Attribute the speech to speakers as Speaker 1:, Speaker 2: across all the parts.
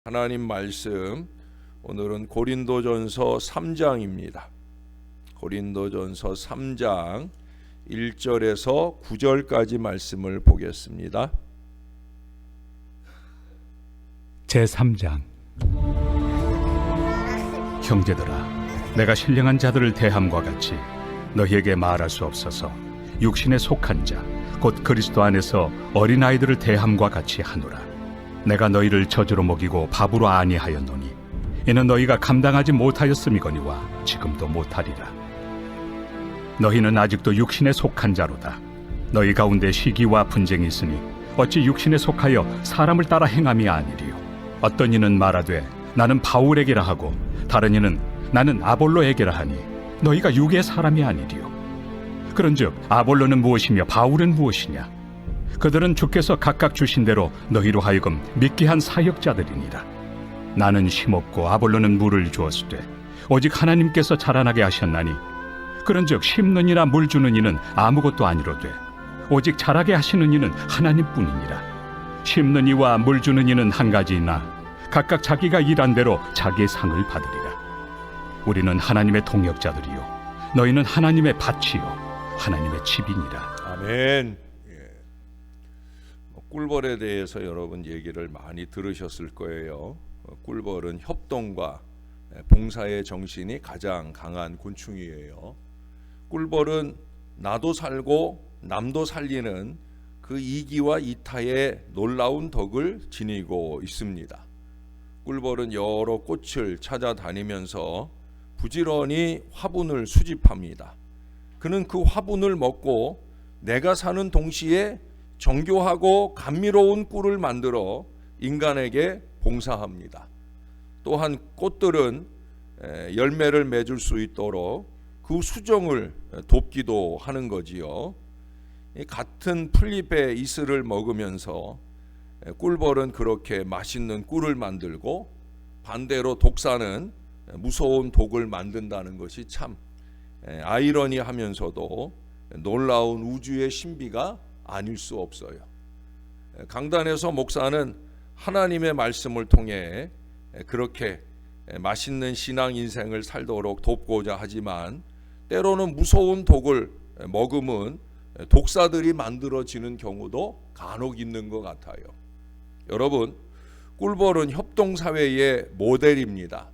Speaker 1: 하나님 말씀, 오늘은 고린도전서 3장입니다. 고린도전서 3장 1절에서 9절까지 말씀을 보겠습니다.
Speaker 2: 제3장. 형제들아, 내가 신령한 자들을 대함과 같이 너희에게 말할 수 없어서 육신에 속한 자, 곧 그리스도 안에서 어린아이들을 대함과 같이 하노라. 내가 너희를 저주로 먹이고 밥으로 아니하였노니 이는 너희가 감당하지 못하였음이거니와 지금도 못하리라. 너희는 아직도 육신에 속한 자로다. 너희 가운데 시기와 분쟁이 있으니 어찌 육신에 속하여 사람을 따라 행함이 아니리요. 어떤 이는 말하되 나는 바울에게라 하고 다른 이는 나는 아볼로에게라 하니 너희가 육의 사람이 아니리요. 그런즉 아볼로는 무엇이며 바울은 무엇이냐? 그들은 주께서 각각 주신 대로 너희로 하여금 믿게 한 사역자들이니라. 나는 심었고 아볼로는 물을 주었으되 오직 하나님께서 자라나게 하셨나니 그런즉 심는 이나 물 주는 이는 아무것도 아니로되 오직 자라게 하시는 이는 하나님뿐이니라. 심는 이와 물 주는 이는 한 가지이나 각각 자기가 일한 대로 자기의 상을 받으리라. 우리는 하나님의 동역자들이요 너희는 하나님의 밭이요 하나님의 집이니라.
Speaker 1: 아멘. 꿀벌에 대해서 여러분 얘기를 많이 들으셨을 거예요. 꿀벌은 협동과 봉사의 정신이 가장 강한 곤충이에요. 꿀벌은 나도 살고 남도 살리는 그 이기와 이타의 놀라운 덕을 지니고 있습니다. 꿀벌은 여러 꽃을 찾아다니면서 부지런히 화분을 수집합니다. 그는 그 화분을 먹고 내가 사는 동시에 정교하고 감미로운 꿀을 만들어 인간에게 봉사합니다. 또한 꽃들은 열매를 맺을 수 있도록 그 수정을 돕기도 하는 거지요. 같은 풀잎의 이슬을 먹으면서 꿀벌은 그렇게 맛있는 꿀을 만들고 반대로 독사는 무서운 독을 만든다는 것이 참 아이러니하면서도 놀라운 우주의 신비가 아닐 수 없어요. 강단에서 목사는 하나님의 말씀을 통해 그렇게 맛있는 신앙 인생을 살도록 돕고자 하지만 때로는 무서운 독을 먹으면 독사들이 만들어지는 경우도 간혹 있는 것 같아요. 여러분, 꿀벌은 협동사회의 모델입니다.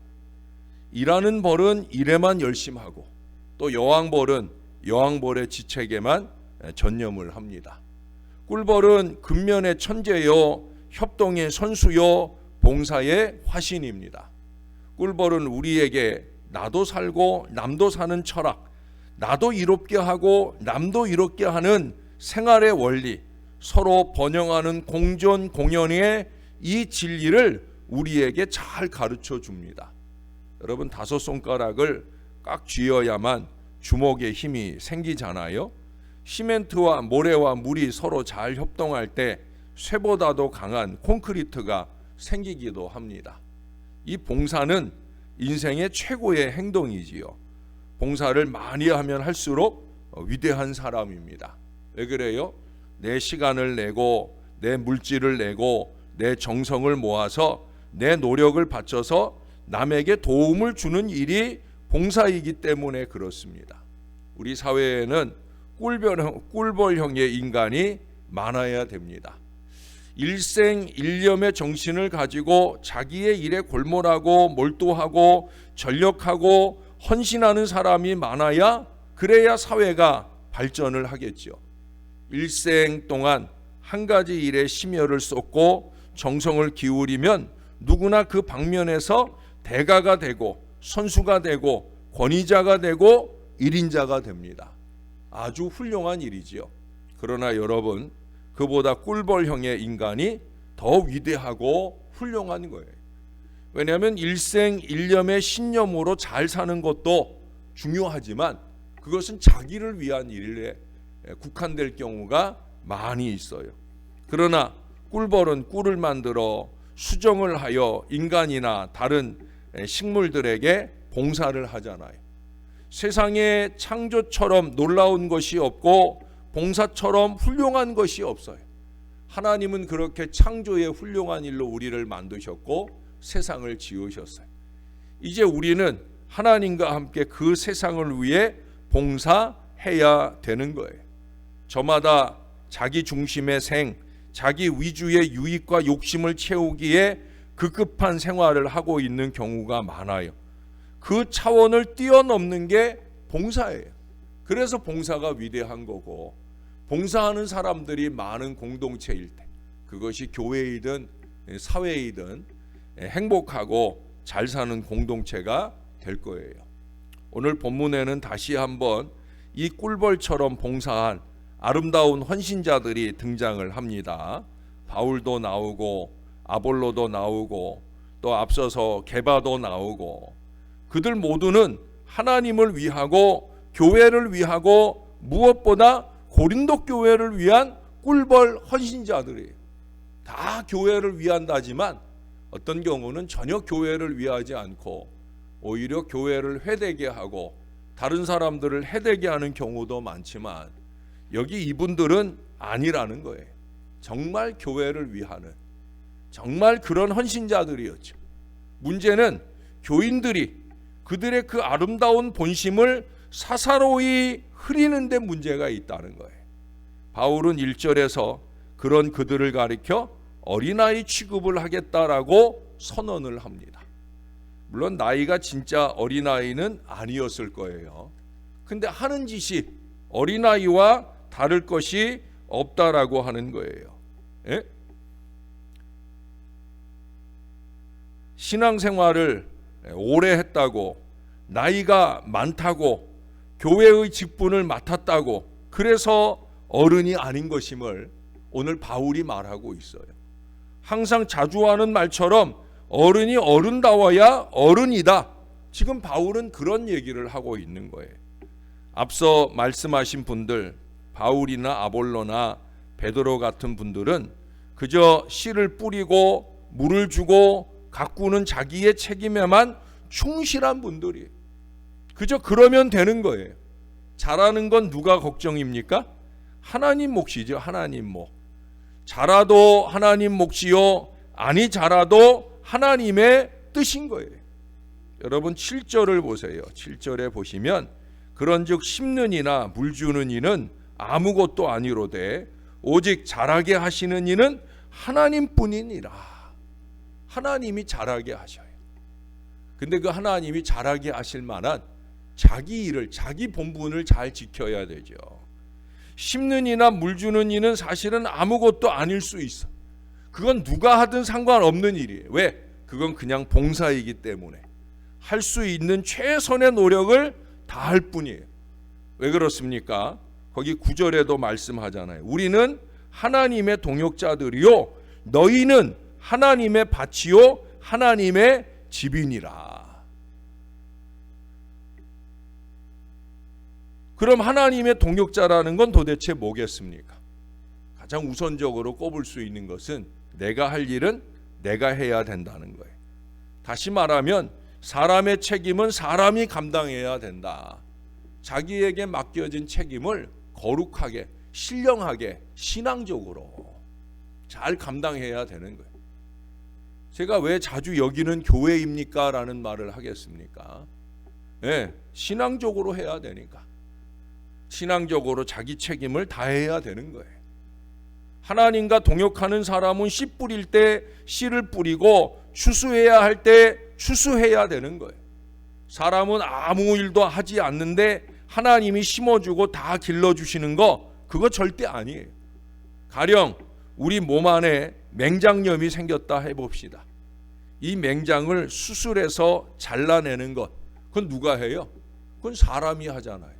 Speaker 1: 일하는 벌은 일에만 열심하고 또 여왕벌은 여왕벌의 지책에만 전념을 합니다. 꿀벌은 근면의 천재요 협동의 선수요 봉사의 화신입니다. 꿀벌은 우리에게 나도 살고 남도 사는 철학, 나도 이롭게 하고 남도 이롭게 하는 생활의 원리, 서로 번영하는 공존 공연의 이 진리를 우리에게 잘 가르쳐 줍니다. 여러분, 5손가락을 꽉 쥐어야만 주먹에 힘이 생기잖아요. 시멘트와 모래와 물이 서로 잘 협동할 때 쇠보다도 강한 콘크리트가 생기기도 합니다. 이 봉사는 인생의 최고의 행동이지요. 봉사를 많이 하면 할수록 위대한 사람입니다. 왜 그래요? 내 시간을 내고 내 물질을 내고 내 정성을 모아서 내 노력을 바쳐서 남에게 도움을 주는 일이 봉사이기 때문에 그렇습니다. 우리 사회에는 꿀벌형의 인간이 많아야 됩니다. 일생일념의 정신을 가지고 자기의 일에 골몰하고 몰두하고 전력하고 헌신하는 사람이 많아야 그래야 사회가 발전을 하겠죠. 일생 동안 한 가지 일에 심혈을 쏟고 정성을 기울이면 누구나 그 방면에서 대가가 되고 선수가 되고 권위자가 되고 일인자가 됩니다. 아주 훌륭한 일이지요. 그러나 여러분, 그보다 꿀벌형의 인간이 더 위대하고 훌륭한 거예요. 왜냐하면 일생일념의 신념으로 잘 사는 것도 중요하지만 그것은 자기를 위한 일에 국한될 경우가 많이 있어요. 그러나 꿀벌은 꿀을 만들어 수정을 하여 인간이나 다른 식물들에게 봉사를 하잖아요. 세상에 창조처럼 놀라운 것이 없고 봉사처럼 훌륭한 것이 없어요. 하나님은 그렇게 창조의 훌륭한 일로 우리를 만드셨고 세상을 지으셨어요. 이제 우리는 하나님과 함께 그 세상을 위해 봉사해야 되는 거예요. 저마다 자기 중심의 자기 위주의 유익과 욕심을 채우기에 급급한 생활을 하고 있는 경우가 많아요. 그 차원을 뛰어넘는 게 봉사예요. 그래서 봉사가 위대한 거고, 봉사하는 사람들이 많은 공동체일 때, 그것이 교회이든 사회이든 행복하고 잘 사는 공동체가 될 거예요. 오늘 본문에는 다시 한번 이 꿀벌처럼 봉사한 아름다운 헌신자들이 등장을 합니다. 바울도 나오고 아볼로도 나오고 또 앞서서 게바도 나오고, 그들 모두는 하나님을 위하고 교회를 위하고 무엇보다 고린도 교회를 위한 꿀벌 헌신자들이에요. 다 교회를 위한다지만 어떤 경우는 전혀 교회를 위하지 않고 오히려 교회를 회되게 하고 다른 사람들을 해되게 하는 경우도 많지만, 여기 이분들은 아니라는 거예요. 정말 교회를 위하는, 정말 그런 헌신자들이었죠. 문제는 교인들이 그들의 그 아름다운 본심을 사사로이 흐리는 데 문제가 있다는 거예요. 바울은 1절에서 그런 그들을 가리켜 어린아이 취급을 하겠다라고 선언을 합니다. 물론 나이가 진짜 어린아이는 아니었을 거예요. 근데 하는 짓이 어린아이와 다를 것이 없다라고 하는 거예요. 예? 신앙생활을 오래 했다고, 나이가 많다고, 교회의 직분을 맡았다고 그래서 어른이 아닌 것임을 오늘 바울이 말하고 있어요. 항상 자주 하는 말처럼 어른이 어른다워야 어른이다. 지금 바울은 그런 얘기를 하고 있는 거예요. 앞서 말씀하신 분들, 바울이나 아볼로나 베드로 같은 분들은 그저 씨를 뿌리고 물을 주고 가꾸는 자기의 책임에만 충실한 분들이에요. 그저 그러면 되는 거예요. 잘하는 건 누가 걱정입니까? 하나님 몫이죠. 하나님 몫. 잘하도 하나님 몫이요, 아니 잘하도 하나님의 뜻인 거예요. 여러분 7절을 보세요. 7절에 보시면 그런즉 심는 이나 물 주는 이는 아무것도 아니로되 오직 자라게 하시는 이는 하나님뿐이니라. 하나님이 자라게 하셔요. 근데 그 하나님이 자라게 하실 만한 자기 일을, 자기 본분을 잘 지켜야 되죠. 심는 이나 물 주는 이는 사실은 아무것도 아닐 수 있어. 그건 누가 하든 상관없는 일이에요. 왜? 그건 그냥 봉사이기 때문에 할 수 있는 최선의 노력을 다할 뿐이에요. 왜 그렇습니까? 거기 9절에도 말씀하잖아요. 우리는 하나님의 동역자들이요 너희는 하나님의 밭이요 하나님의 집이니라. 그럼 하나님의 동역자라는 건 도대체 뭐겠습니까? 가장 우선적으로 꼽을 수 있는 것은 내가 할 일은 내가 해야 된다는 거예요. 다시 말하면 사람의 책임은 사람이 감당해야 된다. 자기에게 맡겨진 책임을 거룩하게, 신령하게, 신앙적으로 잘 감당해야 되는 거예요. 제가 왜 자주 여기는 교회입니까? 라는 말을 하겠습니까? 네, 신앙적으로 해야 되니까. 신앙적으로 자기 책임을 다해야 되는 거예요. 하나님과 동역하는 사람은 씨 뿌릴 때 씨를 뿌리고 추수해야 할 때 추수해야 되는 거예요. 사람은 아무 일도 하지 않는데 하나님이 심어주고 다 길러주시는 거, 그거 절대 아니에요. 가령 우리 몸 안에 맹장염이 생겼다 해봅시다. 이 맹장을 수술해서 잘라내는 것, 그건 누가 해요? 그건 사람이 하잖아요.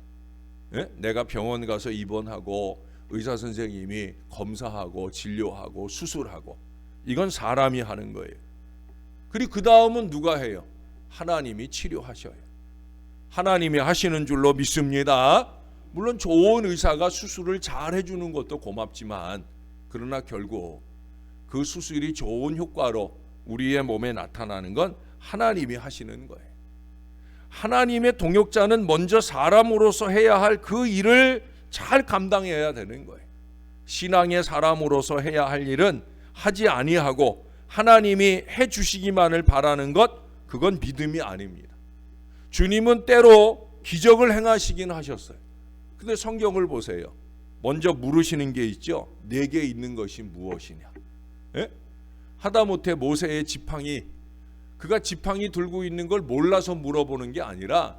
Speaker 1: 예? 내가 병원 가서 입원하고 의사 선생님이 검사하고 진료하고 수술하고, 이건 사람이 하는 거예요. 그리고 그 다음은 누가 해요? 하나님이 치료하셔요. 하나님이 하시는 줄로 믿습니다. 물론 좋은 의사가 수술을 잘 해주는 것도 고맙지만, 그러나 결국 그 수술이 좋은 효과로 우리의 몸에 나타나는 건 하나님이 하시는 거예요. 하나님의 동역자는 먼저 사람으로서 해야 할 그 일을 잘 감당해야 되는 거예요. 신앙의 사람으로서 해야 할 일은 하지 아니하고 하나님이 해주시기만을 바라는 것, 그건 믿음이 아닙니다. 주님은 때로 기적을 행하시긴 하셨어요. 근데 성경을 보세요. 먼저 물으시는 게 있죠. 내게 있는 것이 무엇이냐. 예? 하다못해 모세의 지팡이, 그가 지팡이 들고 있는 걸 몰라서 물어보는 게 아니라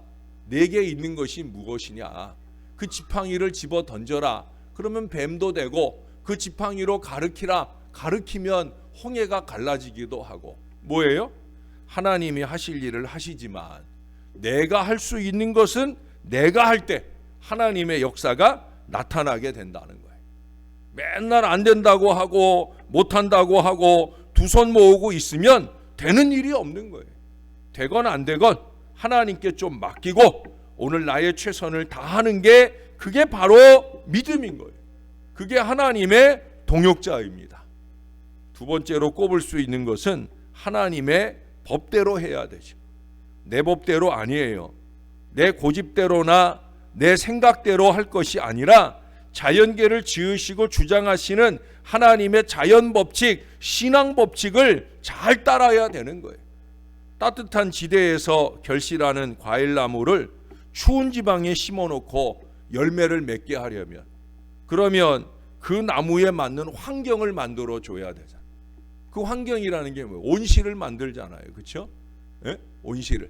Speaker 1: 내게 있는 것이 무엇이냐. 그 지팡이를 집어 던져라. 그러면 뱀도 되고, 그 지팡이로 가르키라. 가르키면 홍해가 갈라지기도 하고. 뭐예요? 하나님이 하실 일을 하시지만 내가 할 수 있는 것은 내가 할 때 하나님의 역사가 나타나게 된다는 거예요. 맨날 안 된다고 하고 못한다고 하고 두 손 모으고 있으면 되는 일이 없는 거예요. 되건 안 되건 하나님께 좀 맡기고 오늘 나의 최선을 다하는 게, 그게 바로 믿음인 거예요. 그게 하나님의 동역자입니다. 두 번째로 꼽을 수 있는 것은 하나님의 법대로 해야 되죠. 내 법대로 아니에요. 내 고집대로나 내 생각대로 할 것이 아니라 자연계를 지으시고 주장하시는 하나님의 자연 법칙, 신앙 법칙을 잘 따라야 되는 거예요. 따뜻한 지대에서 결실하는 과일나무를 추운 지방에 심어놓고 열매를 맺게 하려면, 그러면 그 나무에 맞는 환경을 만들어 줘야 되잖아요. 그 환경이라는 게 뭐예요? 온실을 만들잖아요. 그렇죠? 예? 온실을.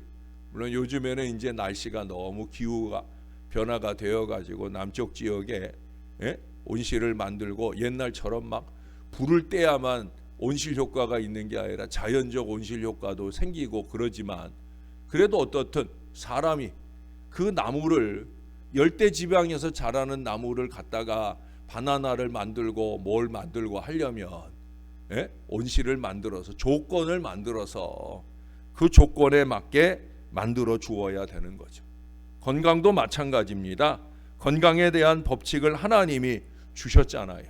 Speaker 1: 물론 요즘에는 이제 날씨가 너무 기후가 변화가 되어가지고 남쪽 지역에 온실을 만들고 옛날처럼 막 불을 떼야만 온실 효과가 있는 게 아니라 자연적 온실 효과도 생기고 그러지만, 그래도 어떻든 사람이 그 나무를, 열대 지방에서 자라는 나무를 갖다가 바나나를 만들고 뭘 만들고 하려면 온실을 만들어서, 조건을 만들어서 그 조건에 맞게 만들어 주어야 되는 거죠. 건강도 마찬가지입니다. 건강에 대한 법칙을 하나님이 주셨잖아요.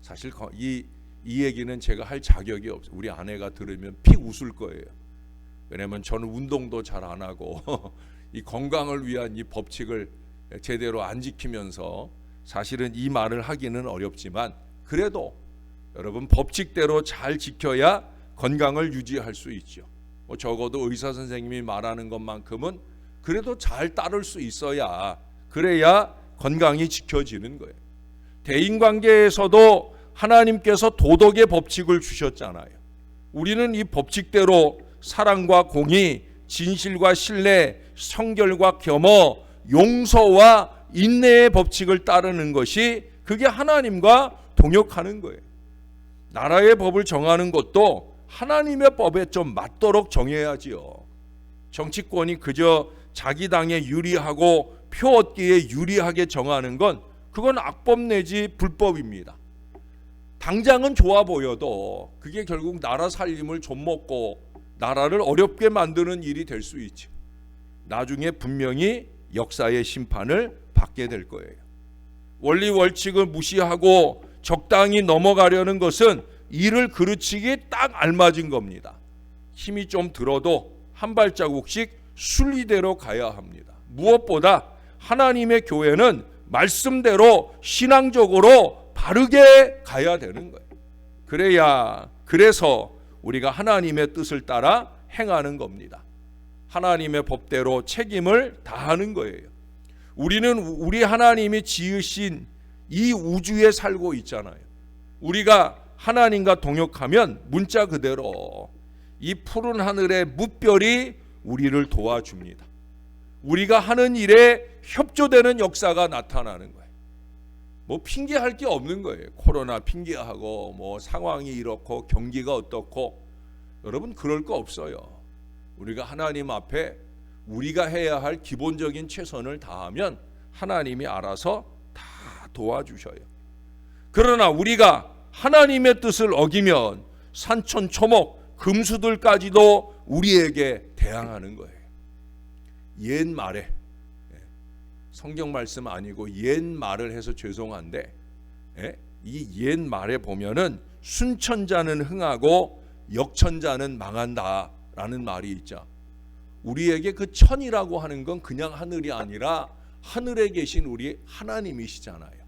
Speaker 1: 사실 이 얘기는 제가 할 자격이 없어요. 우리 아내가 들으면 픽 웃을 거예요. 왜냐하면 저는 운동도 잘 안 하고 이 건강을 위한 이 법칙을 제대로 안 지키면서 사실은 이 말을 하기는 어렵지만, 그래도 여러분 법칙대로 잘 지켜야 건강을 유지할 수 있죠. 적어도 의사 선생님이 말하는 것만큼은 그래도 잘 따를 수 있어야, 그래야 건강이 지켜지는 거예요. 대인관계에서도 하나님께서 도덕의 법칙을 주셨잖아요. 우리는 이 법칙대로 사랑과 공의, 진실과 신뢰, 성결과 겸허, 용서와 인내의 법칙을 따르는 것이, 그게 하나님과 동역하는 거예요. 나라의 법을 정하는 것도 하나님의 법에 좀 맞도록 정해야지요. 정치권이 그저 자기 당에 유리하고 표 얻기에 유리하게 정하는 건, 그건 악법 내지 불법입니다. 당장은 좋아 보여도 그게 결국 나라 살림을 좀 먹고 나라를 어렵게 만드는 일이 될 수 있죠. 나중에 분명히 역사의 심판을 받게 될 거예요. 원리 원칙을 무시하고 적당히 넘어가려는 것은 일을 그르치기 딱 알맞은 겁니다. 힘이 좀 들어도 한 발자국씩 순리대로 가야 합니다. 무엇보다 하나님의 교회는 말씀대로 신앙적으로 바르게 가야 되는 거예요. 그래서 우리가 하나님의 뜻을 따라 행하는 겁니다. 하나님의 법대로 책임을 다하는 거예요. 우리는 우리 하나님이 지으신 이 우주에 살고 있잖아요. 우리가 하나님과 동역하면 문자 그대로 이 푸른 하늘의 무별이 우리를 도와줍니다. 우리가 하는 일에 협조되는 역사가 나타나는 거예요. 뭐 핑계할 게 없는 거예요. 코로나 핑계하고 뭐 상황이 이렇고 경기가 어떻고, 여러분 그럴 거 없어요. 우리가 하나님 앞에 우리가 해야 할 기본적인 최선을 다하면 하나님이 알아서 다 도와주셔요. 그러나 우리가 하나님의 뜻을 어기면 산천초목 금수들까지도 우리에게 대항하는 거예요. 옛말에, 성경 말씀 아니고 옛말을 해서 죄송한데, 이 옛말에 보면은 순천자는 흥하고 역천자는 망한다라는 말이 있죠. 우리에게 그 천이라고 하는 건 그냥 하늘이 아니라 하늘에 계신 우리 하나님이시잖아요.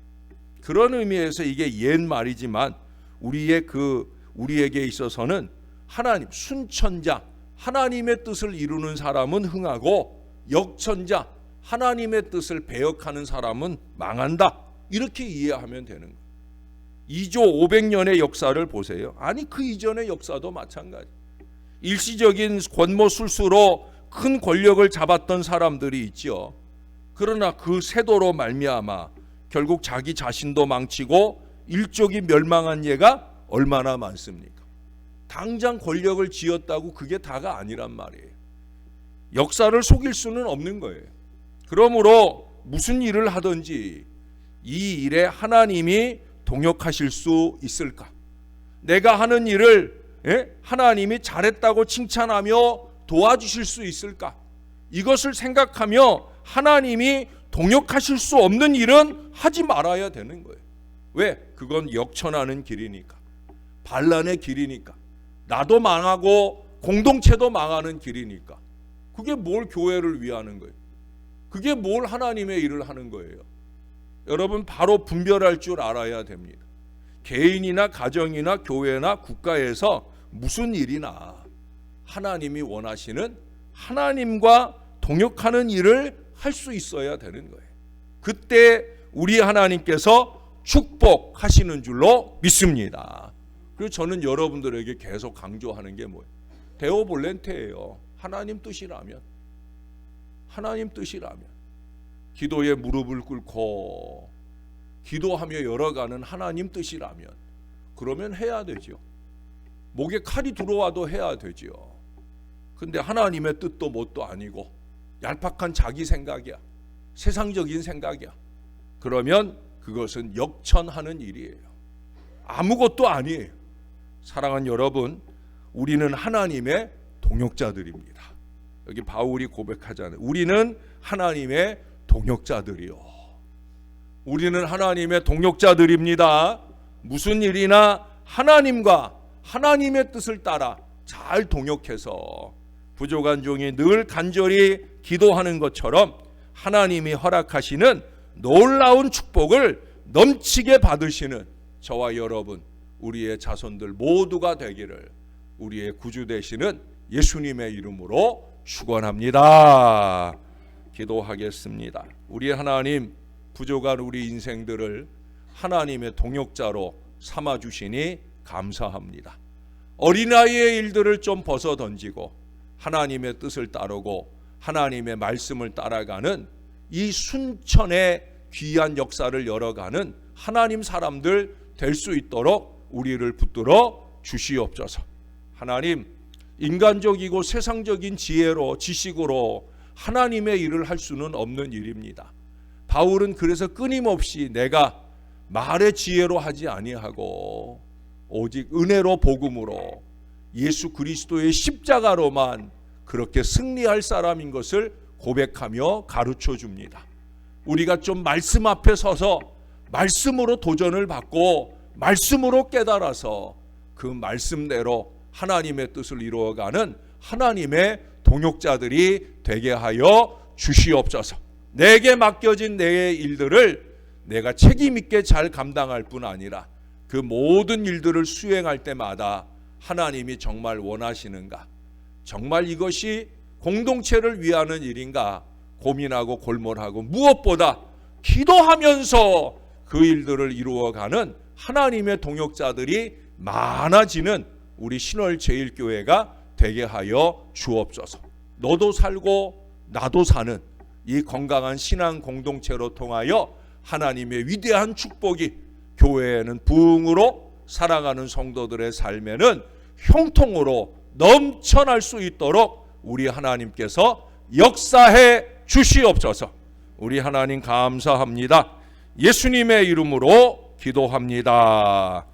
Speaker 1: 그런 의미에서 이게 옛말이지만 우리에게 있어서는 하나님, 순천자, 하나님의 뜻을 이루는 사람은 흥하고 역천자, 하나님의 뜻을 배역하는 사람은 망한다. 이렇게 이해하면 되는 거예요. 2조 500년의 역사를 보세요. 아니 그 이전의 역사도 마찬가지. 일시적인 권모술수로 큰 권력을 잡았던 사람들이 있죠. 그러나 그 세도로 말미암아 결국 자기 자신도 망치고 일족이 멸망한 예가 얼마나 많습니까? 당장 권력을 쥐었다고 그게 다가 아니란 말이에요. 역사를 속일 수는 없는 거예요. 그러므로 무슨 일을 하든지 이 일에 하나님이 동역하실 수 있을까? 내가 하는 일을 하나님이 잘했다고 칭찬하며 도와주실 수 있을까? 이것을 생각하며 하나님이 동역하실 수 없는 일은 하지 말아야 되는 거예요. 왜? 그건 역천하는 길이니까, 반란의 길이니까, 나도 망하고 공동체도 망하는 길이니까. 그게 뭘 교회를 위하는 거예요? 그게 뭘 하나님의 일을 하는 거예요? 여러분 바로 분별할 줄 알아야 됩니다. 개인이나 가정이나 교회나 국가에서 무슨 일이나 하나님이 원하시는, 하나님과 동역하는 일을 할 수 있어야 되는 거예요. 그때 우리 하나님께서 축복하시는 줄로 믿습니다. 그리고 저는 여러분들에게 계속 강조하는 게 뭐예요? 데오 볼렌테예요. 하나님 뜻이라면, 하나님 뜻이라면 기도에 무릎을 꿇고 기도하며 열어가는 하나님 뜻이라면 그러면 해야 되죠. 목에 칼이 들어와도 해야 되죠. 근데 하나님의 뜻도 뭣도 아니고 얄팍한 자기 생각이야, 세상적인 생각이야. 그러면 그것은 역천하는 일이에요. 아무것도 아니에요. 사랑하는 여러분, 우리는 하나님의 동역자들입니다. 여기 바울이 고백하잖아요. 우리는 하나님의 동역자들이요. 우리는 하나님의 동역자들입니다. 무슨 일이나 하나님과 하나님의 뜻을 따라 잘 동역해서 부족한 종이 늘 간절히 기도하는 것처럼 하나님이 허락하시는 놀라운 축복을 넘치게 받으시는 저와 여러분, 우리의 자손들 모두가 되기를 우리의 구주 되시는 예수님의 이름으로 축원합니다. 기도하겠습니다. 우리 하나님, 부족한 우리 인생들을 하나님의 동역자로 삼아주시니 감사합니다. 어린아이의 일들을 좀 벗어던지고 하나님의 뜻을 따르고 하나님의 말씀을 따라가는 이 순천의 귀한 역사를 열어가는 하나님 사람들 될 수 있도록 우리를 붙들어 주시옵소서. 하나님, 인간적이고 세상적인 지혜로, 지식으로 하나님의 일을 할 수는 없는 일입니다. 바울은 그래서 끊임없이 내가 말의 지혜로 하지 아니하고 오직 은혜로, 복음으로, 예수 그리스도의 십자가로만 그렇게 승리할 사람인 것을 고백하며 가르쳐 줍니다. 우리가 좀 말씀 앞에 서서 말씀으로 도전을 받고 말씀으로 깨달아서 그 말씀대로 하나님의 뜻을 이루어가는 하나님의 동역자들이 되게 하여 주시옵소서. 내게 맡겨진 내 일들을 내가 책임 있게 잘 감당할 뿐 아니라 그 모든 일들을 수행할 때마다 하나님이 정말 원하시는가, 정말 이것이 공동체를 위하는 일인가 고민하고 골몰하고 무엇보다 기도하면서 그 일들을 이루어가는 하나님의 동역자들이 많아지는 우리 신월제일교회가 되게 하여 주옵소서. 너도 살고 나도 사는 이 건강한 신앙 공동체로 통하여 하나님의 위대한 축복이 교회에는 부흥으로 살아가는 성도들의 삶에는 형통으로 넘쳐날 수 있도록 우리 하나님께서 역사해 주시옵소서. 우리 하나님 감사합니다. 예수님의 이름으로 기도합니다.